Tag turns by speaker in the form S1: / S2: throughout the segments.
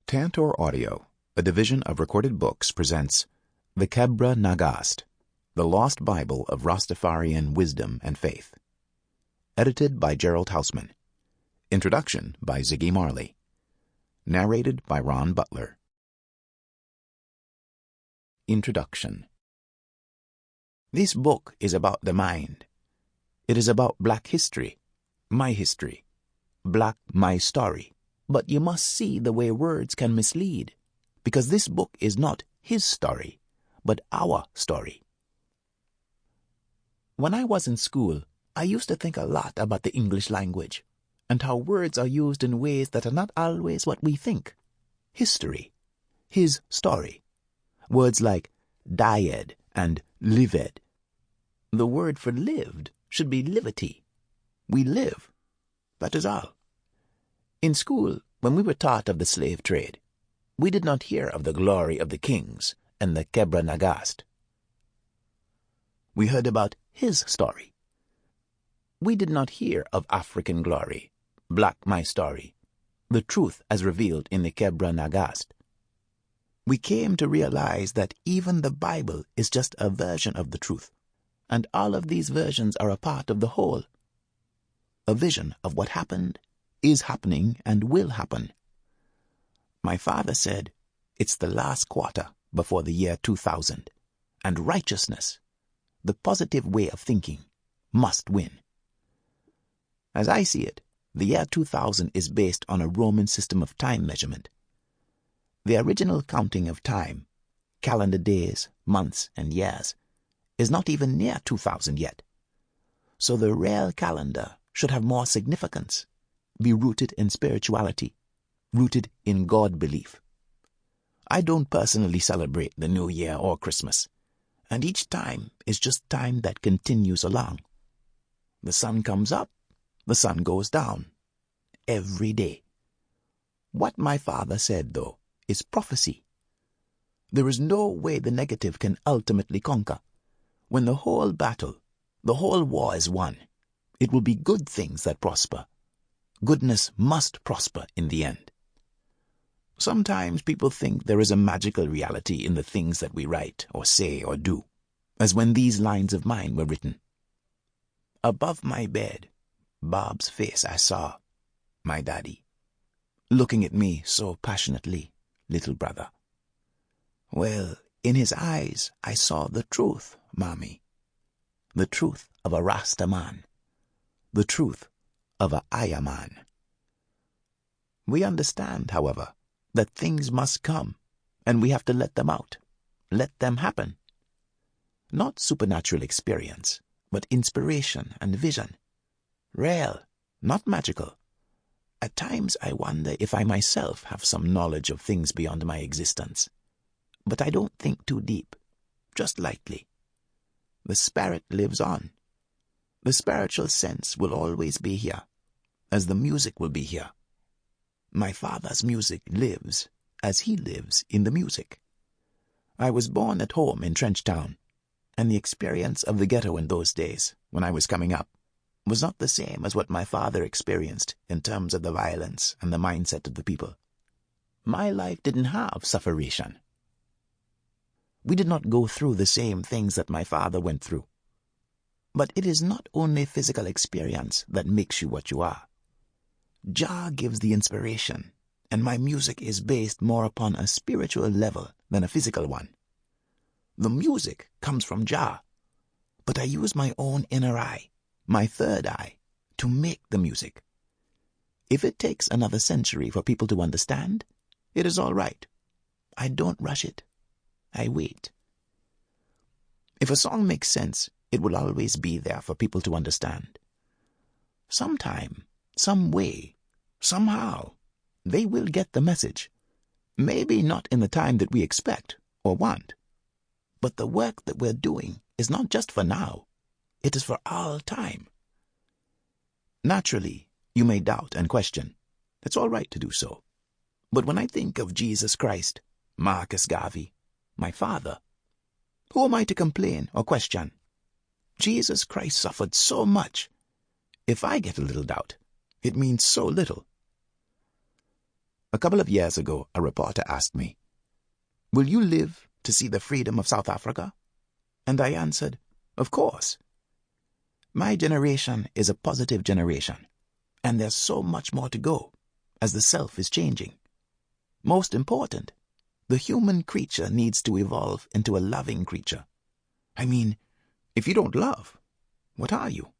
S1: Tantor Audio, a division of Recorded Books, presents The Kebra Nagast, the Lost Bible of Rastafarian Wisdom and Faith. Edited by Gerald Hausman. Introduction by Ziggy Marley. Narrated by Butler. Introduction. This book is about the mind. It is about black history, my history, black my story. But you must see the way words can mislead, because this book is not his story, but our story. When I was in school, I used to think a lot about the English language, and how words are used in ways that are not always what we think. History, his story. Words like died and lived. The word for lived should be livity. We live. That is all. In school, when we were taught of the slave trade, we did not hear of the glory of the kings and the Kebra Nagast. We heard about his story. We did not hear of African glory, black my story, the truth as revealed in the Kebra Nagast. We came to realize that even the Bible is just a version of the truth, and all of these versions are a part of the whole. A vision of what happened, is happening, and will happen. My father said, it's the last quarter before the year 2000, and righteousness, the positive way of thinking, must win. As I see it, the year 2000 is based on a Roman system of time measurement. The original counting of time, calendar days, months, and years, is not even near 2000 yet. So the real calendar should have more significance, be rooted in spirituality, rooted in God belief. I don't personally celebrate the New Year or Christmas, and each time is just time that continues along. The sun comes up, the sun goes down, every day. What my father said, though, is prophecy. There is no way the negative can ultimately conquer. When the whole battle, the whole war is won, it will be good things that prosper. Goodness must prosper in the end. Sometimes people think there is a magical reality in the things that we write or say or do, as when these lines of mine were written. Above my bed, Bob's face I saw, my daddy, looking at me so passionately, little brother. Well, in his eyes I saw the truth, Mommy, the truth of a Rasta man, the truth of a Aya man. We understand, however, that things must come, and we have to let them out, let them happen. Not supernatural experience, but inspiration and vision. Real, not magical. At times I wonder if I myself have some knowledge of things beyond my existence. But I don't think too deep, just lightly. The spirit lives on. The spiritual sense will always be here, as the music will be here. My father's music lives as he lives in the music. I was born at home in Trenchtown, and the experience of the ghetto in those days, when I was coming up, was not the same as what my father experienced in terms of the violence and the mindset of the people. My life didn't have sufferation. We did not go through the same things that my father went through. But it is not only physical experience that makes you what you are. Jah gives the inspiration, and my music is based more upon a spiritual level than a physical one. The music comes from Jah, but I use my own inner eye, my third eye, to make the music. If it takes another century for people to understand, it is all right. I don't rush it. I wait. If a song makes sense, it will always be there for people to understand. Sometime, some way, somehow, they will get the message. Maybe not in the time that we expect or want. But the work that we're doing is not just for now. It is for all time. Naturally, you may doubt and question. It's all right to do so. But when I think of Jesus Christ, Marcus Garvey, my father, who am I to complain or question? Jesus Christ suffered so much. If I get a little doubt, it means so little. A couple of years ago, a reporter asked me, "Will you live to see the freedom of South Africa?" And I answered, "Of course. My generation is a positive generation, and there's so much more to go as the self is changing. Most important, the human creature needs to evolve into a loving creature. I mean, if you don't love, what are you?"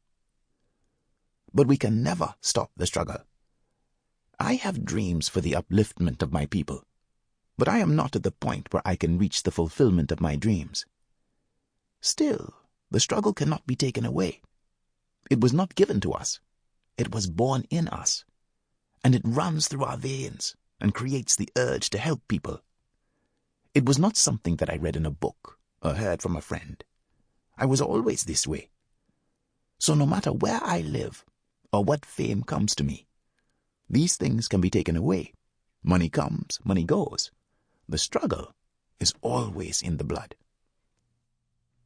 S1: But we can never stop the struggle. I have dreams for the upliftment of my people, but I am not at the point where I can reach the fulfillment of my dreams. Still, the struggle cannot be taken away. It was not given to us. It was born in us, and it runs through our veins and creates the urge to help people. It was not something that I read in a book or heard from a friend. I was always this way. So no matter where I live or what fame comes to me, these things can be taken away. Money comes, money goes. The struggle is always in the blood.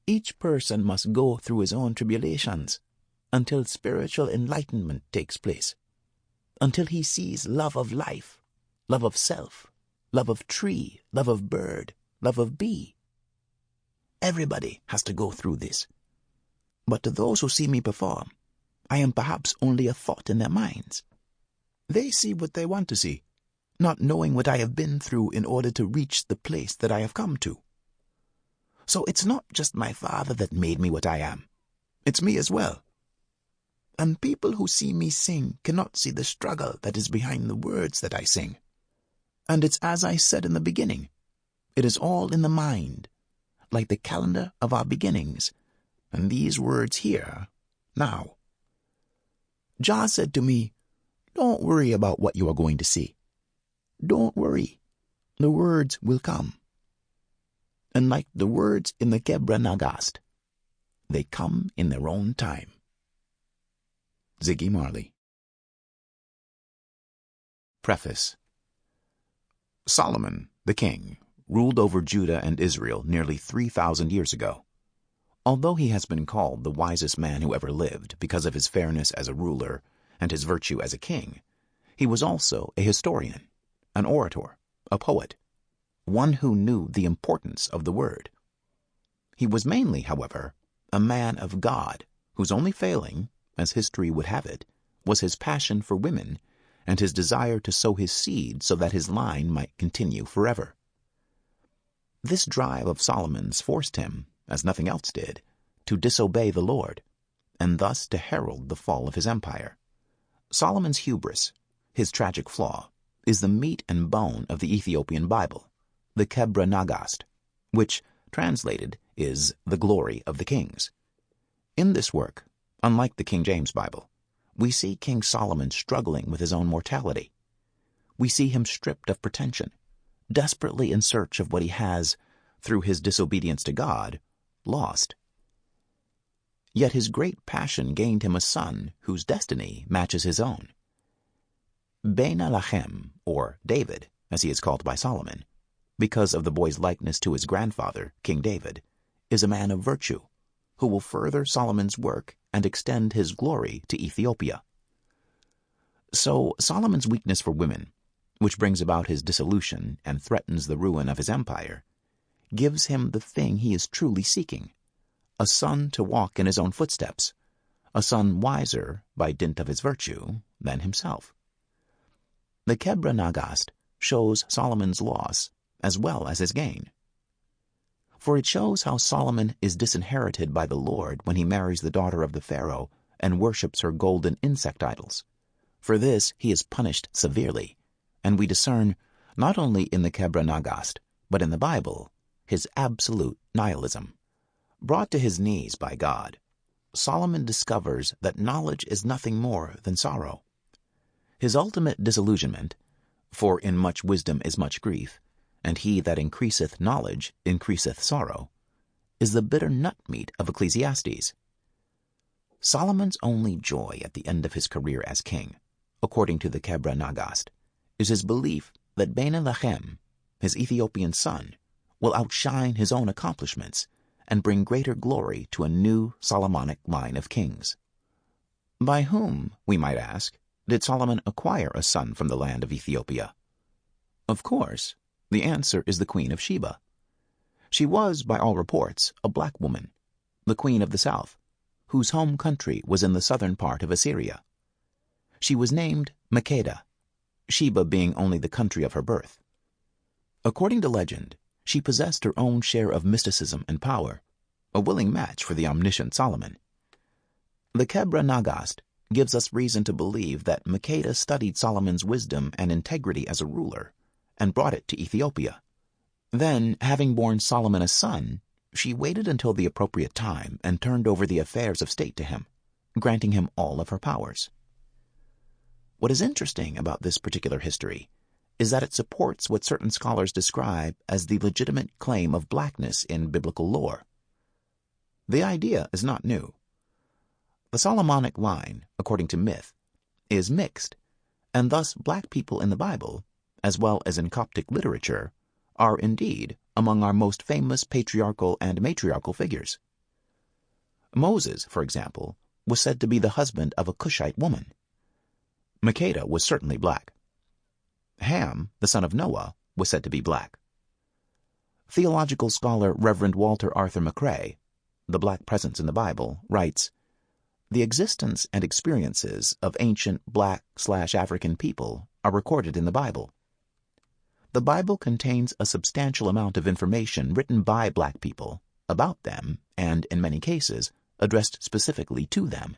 S1: Each person must go through his own tribulations until spiritual enlightenment takes place, until he sees love of life, love of self, love of tree, love of bird, love of bee. Everybody has to go through this. But to those who see me perform, I am perhaps only a thought in their minds. They see what they want to see, not knowing what I have been through in order to reach the place that I have come to. So it's not just my father that made me what I am. It's me as well. And people who see me sing cannot see the struggle that is behind the words that I sing. And it's as I said in the beginning, it is all in the mind, like the calendar of our beginnings, and these words here, now. Jah said to me, "Don't worry about what you are going to see. Don't worry. The words will come." And like the words in the Kebra Nagast, they come in their own time. Ziggy Marley. Preface. Solomon, the king, ruled over Judah and Israel nearly 3,000 years ago. Although he has been called the wisest man who ever lived because of his fairness as a ruler and his virtue as a king, he was also a historian, an orator, a poet, one who knew the importance of the word. He was mainly, however, a man of God whose only failing, as history would have it, was his passion for women and his desire to sow his seed so that his line might continue forever. This drive of Solomon's forced him, as nothing else did, to disobey the Lord, and thus to herald the fall of his empire. Solomon's hubris, his tragic flaw, is the meat and bone of the Ethiopian Bible, the Kebra Nagast, which, translated, is the glory of the kings. In this work, unlike the King James Bible, we see King Solomon struggling with his own mortality. We see him stripped of pretension, desperately in search of what he has, through his disobedience to God, lost. Yet his great passion gained him a son whose destiny matches his own. Menyelik, or David, as he is called by Solomon, because of the boy's likeness to his grandfather, King David, is a man of virtue, who will further Solomon's work and extend his glory to Ethiopia. So Solomon's weakness for women, which brings about his dissolution and threatens the ruin of his empire, gives him the thing he is truly seeking, a son to walk in his own footsteps, a son wiser by dint of his virtue than himself. The Kebra Nagast shows Solomon's loss as well as his gain. For it shows how Solomon is disinherited by the Lord when he marries the daughter of the Pharaoh and worships her golden insect idols. For this he is punished severely, and we discern, not only in the Kebra Nagast, but in the Bible, his absolute nihilism. Brought to his knees by God, Solomon discovers that knowledge is nothing more than sorrow. His ultimate disillusionment, for in much wisdom is much grief, and he that increaseth knowledge increaseth sorrow, is the bitter nut-meat of Ecclesiastes. Solomon's only joy at the end of his career as king, according to the Kebra Nagast, is his belief that Menyelik, his Ethiopian son, will outshine his own accomplishments and bring greater glory to a new Solomonic line of kings. By whom, we might ask, did Solomon acquire a son from the land of Ethiopia? Of course, the answer is the Queen of Sheba. She was, by all reports, a black woman, the Queen of the South, whose home country was in the southern part of Assyria. She was named Makeda, Sheba being only the country of her birth. According to legend, she possessed her own share of mysticism and power, a willing match for the omniscient Solomon. The Kebra Nagast gives us reason to believe that Makeda studied Solomon's wisdom and integrity as a ruler and brought it to Ethiopia. Then, having borne Solomon a son, she waited until the appropriate time and turned over the affairs of state to him, granting him all of her powers. What is interesting about this particular history is that it supports what certain scholars describe as the legitimate claim of blackness in biblical lore. The idea is not new. The Solomonic line, according to myth, is mixed, and thus black people in the Bible, as well as in Coptic literature, are indeed among our most famous patriarchal and matriarchal figures. Moses, for example, was said to be the husband of a Cushite woman. Makeda was certainly black. Ham, the son of Noah, was said to be black. Theological scholar Reverend Walter Arthur McCrae, the black presence in the Bible, writes, "The existence and experiences of ancient black/African people are recorded in the Bible. The Bible contains a substantial amount of information written by black people about them and, in many cases, addressed specifically to them.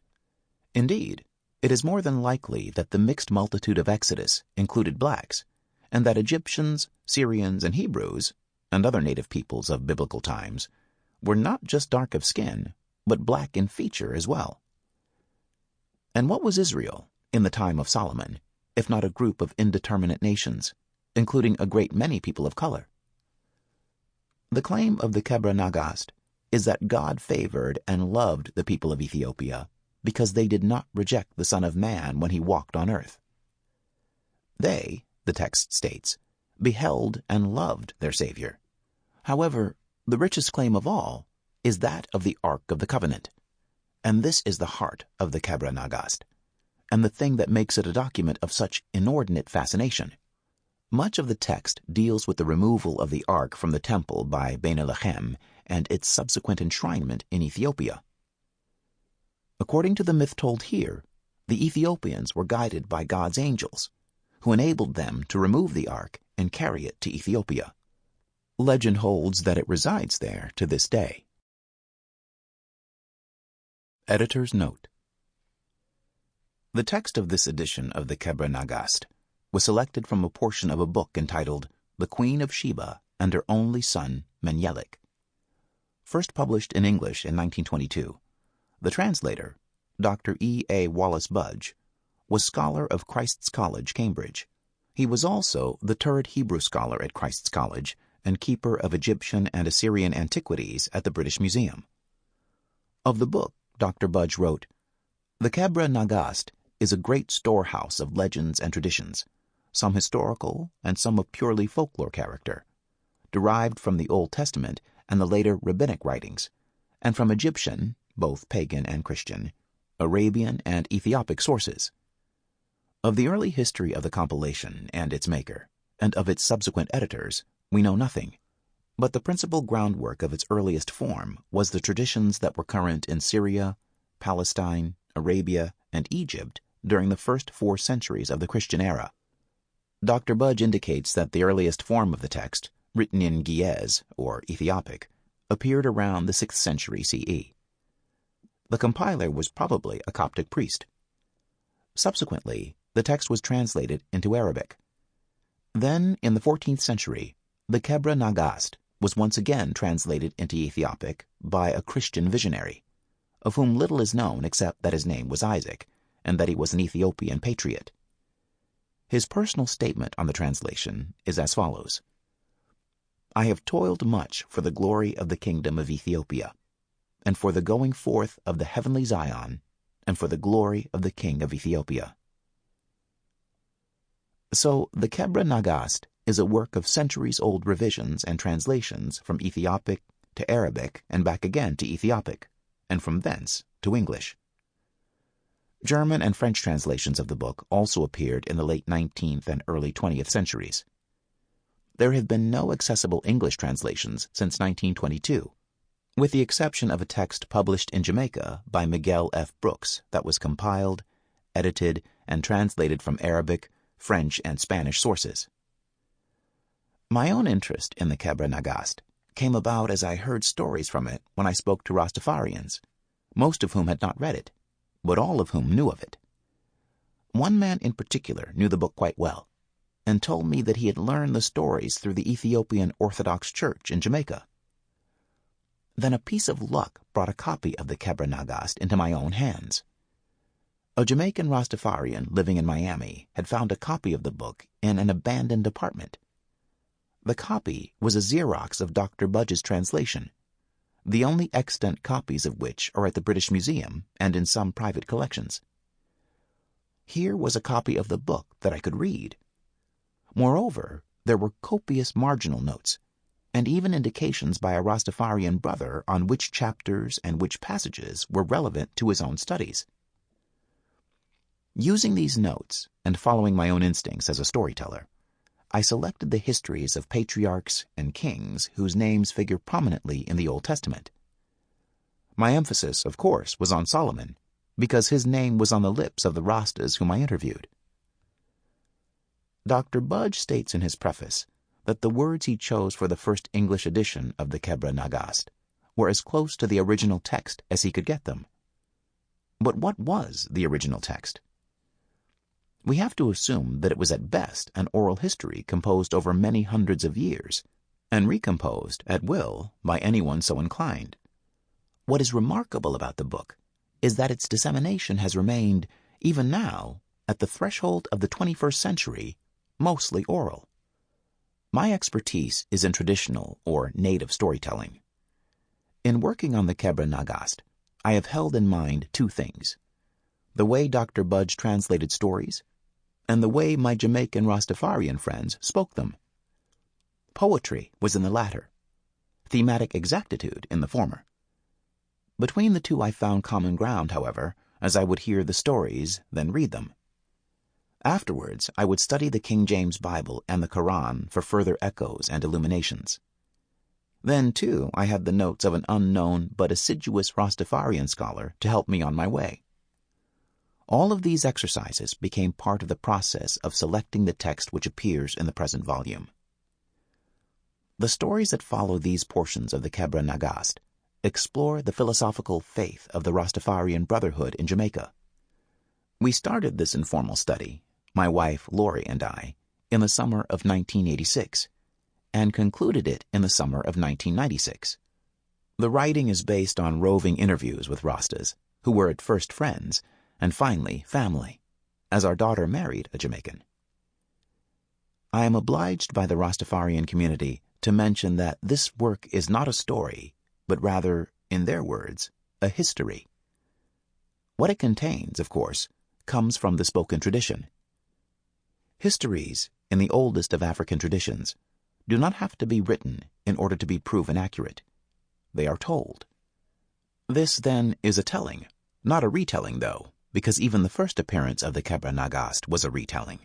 S1: Indeed, it is more than likely that the mixed multitude of Exodus included blacks, and that Egyptians, Syrians, and Hebrews, and other native peoples of biblical times, were not just dark of skin, but black in feature as well." And what was Israel in the time of Solomon, if not a group of indeterminate nations, including a great many people of color? The claim of the Kebra Nagast is that God favored and loved the people of Ethiopia because they did not reject the Son of Man when he walked on earth. They, the text states, beheld and loved their Savior. However, the richest claim of all is that of the Ark of the Covenant, and this is the heart of the Kebra Nagast, and the thing that makes it a document of such inordinate fascination. Much of the text deals with the removal of the Ark from the temple by Menyelik and its subsequent enshrinement in Ethiopia. According to the myth told here, the Ethiopians were guided by God's angels, who enabled them to remove the Ark and carry it to Ethiopia. Legend holds that it resides there to this day. Editor's Note: the text of this edition of the Kebra Nagast was selected from a portion of a book entitled The Queen of Sheba and Her Only Son, Menyelik. First published in English in 1922, the translator, Dr. E. A. Wallace Budge, was scholar of Christ's College, Cambridge. He was also the Turret Hebrew scholar at Christ's College and keeper of Egyptian and Assyrian antiquities at the British Museum. Of the book, Dr. Budge wrote, "The Kebra Nagast is a great storehouse of legends and traditions, some historical and some of purely folklore character, derived from the Old Testament and the later rabbinic writings, and from Egyptian, both pagan and Christian, Arabian and Ethiopic sources. Of the early history of the compilation and its maker, and of its subsequent editors, we know nothing, but the principal groundwork of its earliest form was the traditions that were current in Syria, Palestine, Arabia, and Egypt during the first 4 centuries of the Christian era." Dr. Budge indicates that the earliest form of the text, written in Ge'ez, or Ethiopic, appeared around the 6th century CE. The compiler was probably a Coptic priest. Subsequently, the text was translated into Arabic. Then, in the 14th century, the Kebra Nagast was once again translated into Ethiopic by a Christian visionary, of whom little is known except that his name was Isaac, and that he was an Ethiopian patriot. His personal statement on the translation is as follows: "I have toiled much for the glory of the kingdom of Ethiopia, and for the going forth of the heavenly Zion, and for the glory of the king of Ethiopia." So the Kebra Nagast is a work of centuries-old revisions and translations from Ethiopic to Arabic and back again to Ethiopic, and from thence to English. German and French translations of the book also appeared in the late 19th and early 20th centuries. there have been no accessible English translations since 1922, with the exception of a text published in Jamaica by Miguel F. Brooks that was compiled, edited, and translated from Arabic, French, and Spanish sources. My own interest in the Kebra Nagast came about as I heard stories from it when I spoke to Rastafarians, most of whom had not read it, but all of whom knew of it. One man in particular knew the book quite well, and told me that he had learned the stories through the Ethiopian Orthodox Church in Jamaica. Then a piece of luck brought a copy of the Kebra Nagast into my own hands. A Jamaican Rastafarian living in Miami had found a copy of the book in an abandoned apartment. The copy was a Xerox of Dr. Budge's translation, the only extant copies of which are at the British Museum and in some private collections. Here was a copy of the book that I could read. Moreover, there were copious marginal notes, and even indications by a Rastafarian brother on which chapters and which passages were relevant to his own studies. Using these notes and following my own instincts as a storyteller, I selected the histories of patriarchs and kings whose names figure prominently in the Old Testament. My emphasis, of course, was on Solomon, because his name was on the lips of the Rastas whom I interviewed. Dr. Budge states in his preface that the words he chose for the first English edition of the Kebra Nagast were as close to the original text as he could get them. But what was the original text? We have to assume that it was at best an oral history composed over many hundreds of years and recomposed at will by anyone so inclined. What is remarkable about the book is that its dissemination has remained, even now, at the threshold of the 21st century, mostly oral. My expertise is in traditional or native storytelling. In working on the Kebra Nagast, I have held in mind two things: the way Dr. Budge translated stories, and the way my Jamaican Rastafarian friends spoke them. Poetry was in the latter, thematic exactitude in the former. Between the two I found common ground, however, as I would hear the stories, then read them. Afterwards, I would study the King James Bible and the Quran for further echoes and illuminations. Then, too, I had the notes of an unknown but assiduous Rastafarian scholar to help me on my way. All of these exercises became part of the process of selecting the text which appears in the present volume. The stories that follow these portions of the Kebra Nagast explore the philosophical faith of the Rastafarian Brotherhood in Jamaica. We started this informal study, my wife Lori and I, in the summer of 1986, and concluded it in the summer of 1996. The writing is based on roving interviews with Rastas, who were at first friends, and finally family, as our daughter married a Jamaican. I am obliged by the Rastafarian community to mention that this work is not a story, but rather, in their words, a history. What it contains, of course, comes from the spoken tradition. Histories, in the oldest of African traditions, do not have to be written in order to be proven accurate. They are told. This, then, is a telling, not a retelling, though, because even the first appearance of the Kebra Nagast was a retelling.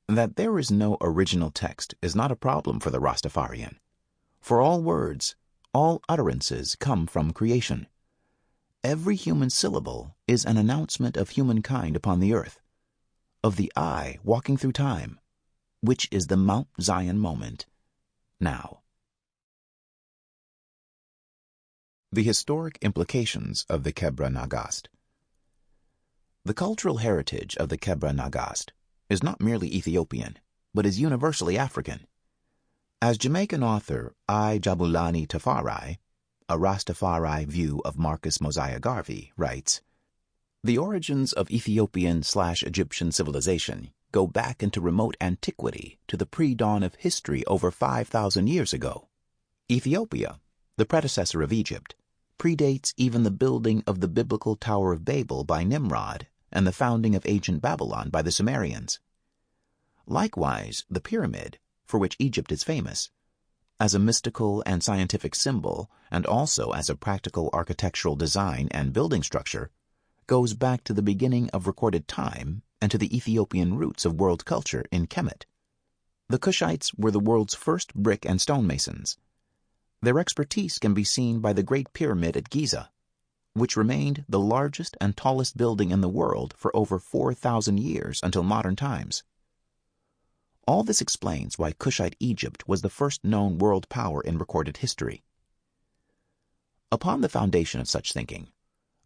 S1: That there is no original text is not a problem for the Rastafarian, for all words, all utterances come from creation. Every human syllable is an announcement of humankind upon the earth, of the I walking through time, which is the Mount Zion moment, now. The historic implications of the Kebra Nagast. The cultural heritage of the Kebra Nagast is not merely Ethiopian, but is universally African. As Jamaican author I. Jabulani Tafari, A Rastafari View of Marcus Mosiah Garvey, writes, the origins of Ethiopian/Egyptian civilization go back into remote antiquity to the pre-dawn of history over 5,000 years ago. Ethiopia, the predecessor of Egypt, predates even the building of the biblical Tower of Babel by Nimrod and the founding of ancient Babylon by the Sumerians. Likewise, the pyramid, for which Egypt is famous, as a mystical and scientific symbol and also as a practical architectural design and building structure, goes back to the beginning of recorded time and to the Ethiopian roots of world culture in Kemet. The Cushites were the world's first brick and stonemasons. Their expertise can be seen by the Great Pyramid at Giza, which remained the largest and tallest building in the world for over 4,000 years until modern times. All this explains why Cushite Egypt was the first known world power in recorded history. Upon the foundation of such thinking,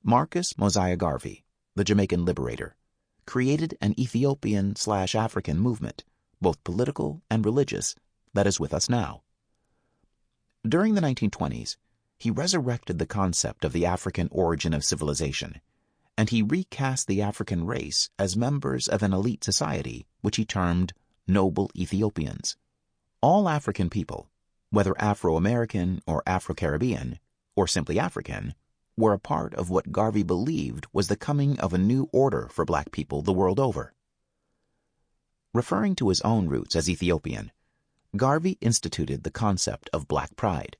S1: Marcus Mosiah Garvey, the Jamaican liberator, created an Ethiopian/African movement, both political and religious, that is with us now. During the 1920s, he resurrected the concept of the African origin of civilization, and he recast the African race as members of an elite society which he termed noble Ethiopians. All African people, whether Afro-American or Afro-Caribbean, or simply African, were a part of what Garvey believed was the coming of a new order for black people the world over. Referring to his own roots as Ethiopian, Garvey instituted the concept of black pride,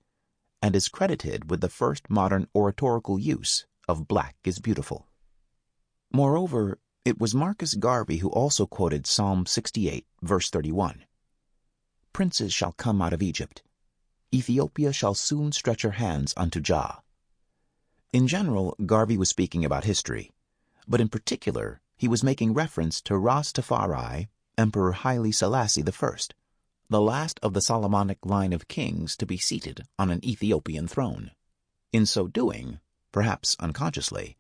S1: and is credited with the first modern oratorical use of black is beautiful. Moreover, it was Marcus Garvey who also quoted Psalm 68, verse 31. "Princes shall come out of Egypt. Ethiopia shall soon stretch her hands unto Jah." In general, Garvey was speaking about history, but in particular, he was making reference to Rastafari, Emperor Haile Selassie I, the last of the Solomonic line of kings to be seated on an Ethiopian throne. In so doing, perhaps unconsciously,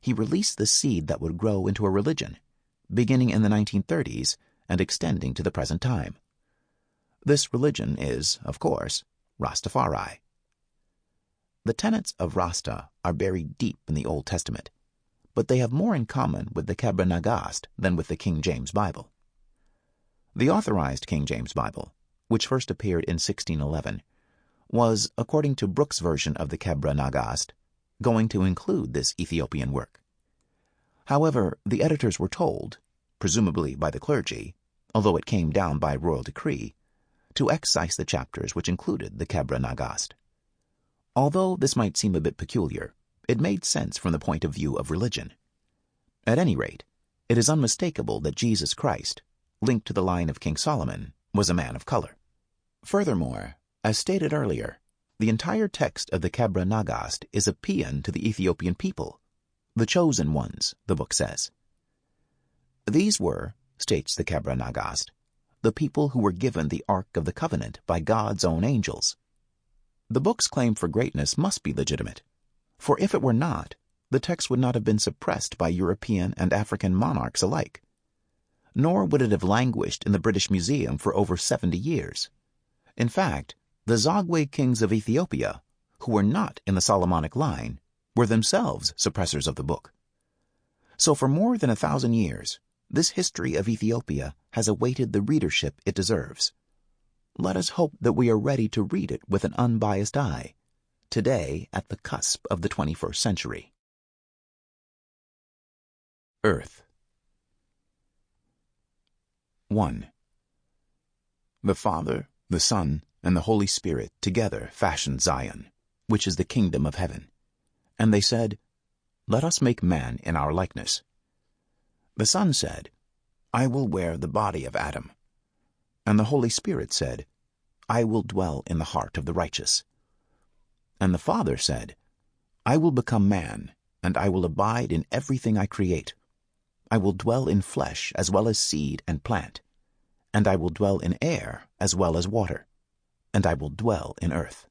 S1: he released the seed that would grow into a religion, beginning in the 1930s and extending to the present time. This religion is, of course, Rastafari. The tenets of Rasta are buried deep in the Old Testament, but they have more in common with the Kebra Nagast than with the King James Bible. The authorized King James Bible, which first appeared in 1611, was, according to Brooks' version of the Kebra Nagast, going to include this Ethiopian work. However, the editors were told, presumably by the clergy, although it came down by royal decree, to excise the chapters which included the Kebra Nagast. Although this might seem a bit peculiar, it made sense from the point of view of religion. At any rate, it is unmistakable that Jesus Christ, linked to the line of King Solomon, was a man of color. Furthermore, as stated earlier, the entire text of the Kebra Nagast is a paean to the Ethiopian people, the chosen ones, the book says. These were, states the Kebra Nagast, the people who were given the Ark of the Covenant by God's own angels. The book's claim for greatness must be legitimate, for if it were not, the text would not have been suppressed by European and African monarchs alike, nor would it have languished in the British Museum for over 70 years. In fact, the Zagwe kings of Ethiopia, who were not in the Solomonic line, were themselves suppressors of the book. So for more than 1,000 years, this history of Ethiopia has awaited the readership it deserves. Let us hope that we are ready to read it with an unbiased eye, today at the cusp of the 21st century. Earth. 1. The Father, the Son, and the Holy Spirit together fashioned Zion, which is the kingdom of heaven. And they said, "Let us make man in our likeness." The Son said, "I will wear the body of Adam." And the Holy Spirit said, "I will dwell in the heart of the righteous." And the Father said, "I will become man, and I will abide in everything I create. I will dwell in flesh as well as seed and plant, and I will dwell in air as well as water, and I will dwell in earth."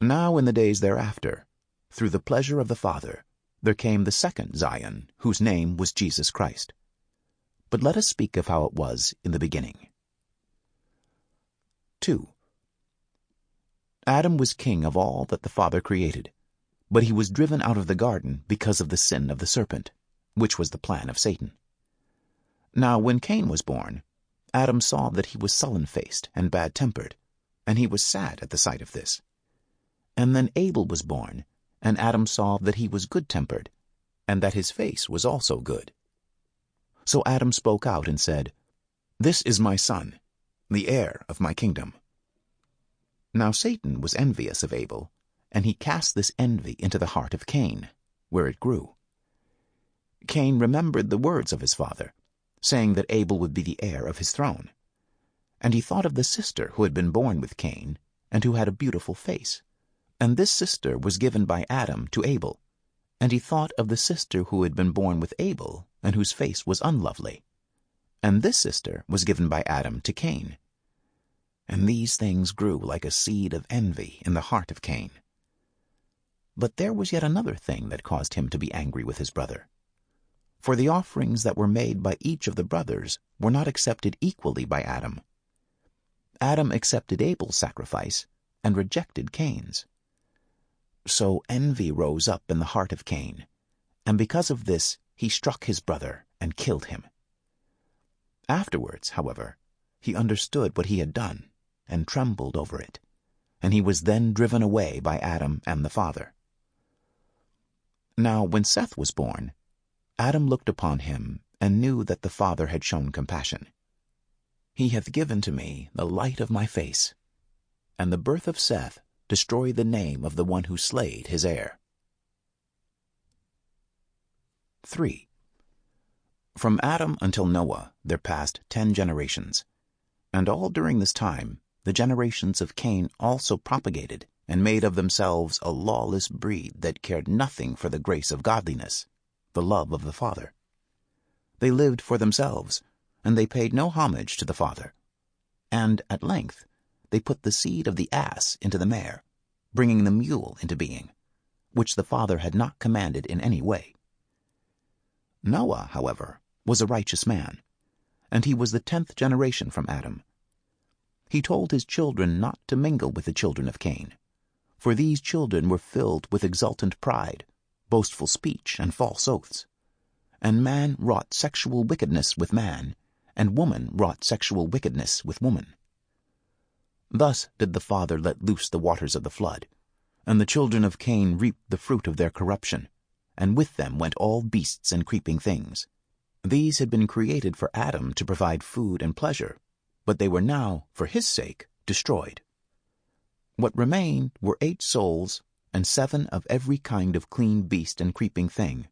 S1: Now in the days thereafter, through the pleasure of the Father, there came the second Zion, whose name was Jesus Christ. But let us speak of how it was in the beginning. 2. Adam was king of all that the Father created, but he was driven out of the garden because of the sin of the serpent, which was the plan of Satan. Now when Cain was born, Adam saw that he was sullen-faced and bad-tempered, and he was sad at the sight of this. And then Abel was born, and Adam saw that he was good-tempered, and that his face was also good. So Adam spoke out and said, "This is my son, the heir of my kingdom." Now Satan was envious of Abel, and he cast this envy into the heart of Cain, where it grew. Cain remembered the words of his father, saying that Abel would be the heir of his throne. And he thought of the sister who had been born with Cain, and who had a beautiful face. And this sister was given by Adam to Abel. And he thought of the sister who had been born with Abel, and whose face was unlovely. And this sister was given by Adam to Cain. And these things grew like a seed of envy in the heart of Cain. But there was yet another thing that caused him to be angry with his brother. For the offerings that were made by each of the brothers were not accepted equally by Adam. Adam accepted Abel's sacrifice and rejected Cain's. So envy rose up in the heart of Cain, and because of this he struck his brother and killed him. Afterwards, however, he understood what he had done and trembled over it, and he was then driven away by Adam and the father. Now when Seth was born, Adam looked upon him and knew that the Father had shown compassion. He hath given to me the light of my face, and the birth of Seth destroyed the name of the one who slayed his heir. 3. From Adam until Noah there passed 10 generations, and all during this time the generations of Cain also propagated and made of themselves a lawless breed that cared nothing for the grace of godliness, the love of the Father. They lived for themselves, and they paid no homage to the Father. And at length they put the seed of the ass into the mare, bringing the mule into being, which the Father had not commanded in any way. Noah, however, was a righteous man, and he was the 10th generation from Adam. He told his children not to mingle with the children of Cain, for these children were filled with exultant pride, boastful speech, and false oaths. And man wrought sexual wickedness with man, and woman wrought sexual wickedness with woman. Thus did the Father let loose the waters of the flood, and the children of Cain reaped the fruit of their corruption, and with them went all beasts and creeping things. These had been created for Adam to provide food and pleasure, but they were now, for his sake, destroyed. What remained were 8 souls, and 7 of every kind of clean beast and creeping thing,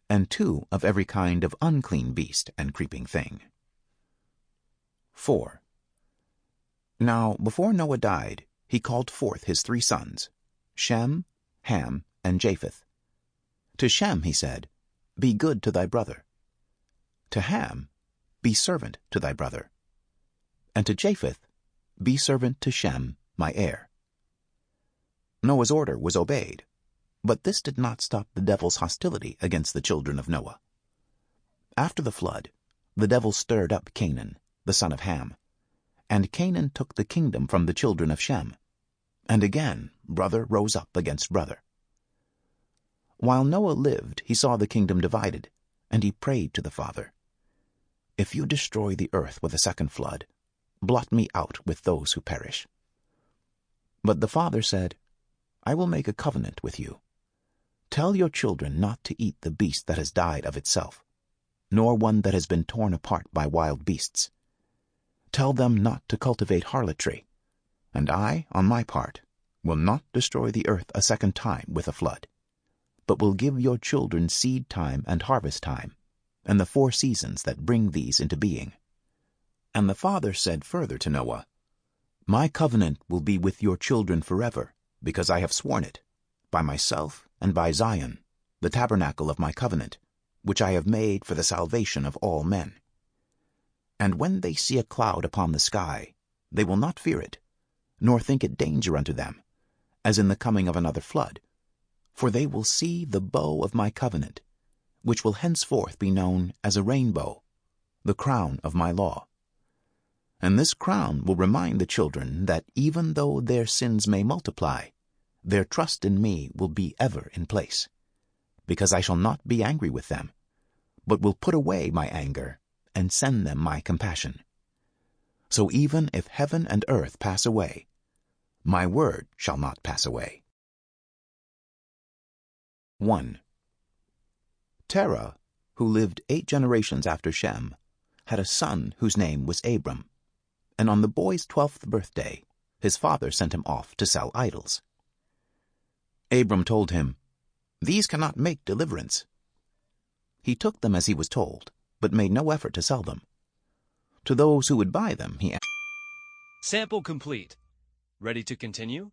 S1: and 2 of every kind of unclean beast and creeping thing. 4. Now before Noah died, he called forth his 3 sons, Shem, Ham, and Japheth. To Shem he said, Be good to thy brother. To Ham, Be servant to thy brother. And to Japheth, Be servant to Shem, my heir. Noah's order was obeyed, but this did not stop the devil's hostility against the children of Noah. After the flood, the devil stirred up Canaan, the son of Ham, and Canaan took the kingdom from the children of Shem, and again brother rose up against brother. While Noah lived, he saw the kingdom divided, and he prayed to the Father, If you destroy the earth with a second flood, blot me out with those who perish. But the Father said, I will make a covenant with you. Tell your children not to eat the beast that has died of itself, nor one that has been torn apart by wild beasts. Tell them not to cultivate harlotry, and I, on my part, will not destroy the earth a second time with a flood, but will give your children seed time and harvest time, and the 4 seasons that bring these into being. And the Father said further to Noah, My covenant will be with your children forever, because I have sworn it, by myself and by Zion, the tabernacle of my covenant, which I have made for the salvation of all men. And when they see a cloud upon the sky, they will not fear it, nor think it danger unto them, as in the coming of another flood, for they will see the bow of my covenant, which will henceforth be known as a rainbow, the crown of my law. And this crown will remind the children that even though their sins may multiply, their trust in me will be ever in place, because I shall not be angry with them, but will put away my anger and send them my compassion. So even if heaven and earth pass away, my word shall not pass away. 1. Terah, who lived 8 generations after Shem, had a son whose name was Abram. And on the boy's 12th birthday, his father sent him off to sell idols. Abram told him, These cannot make deliverance. He took them as he was told, but made no effort to sell them. To those who would buy them, he asked,
S2: Sample complete. Ready to continue?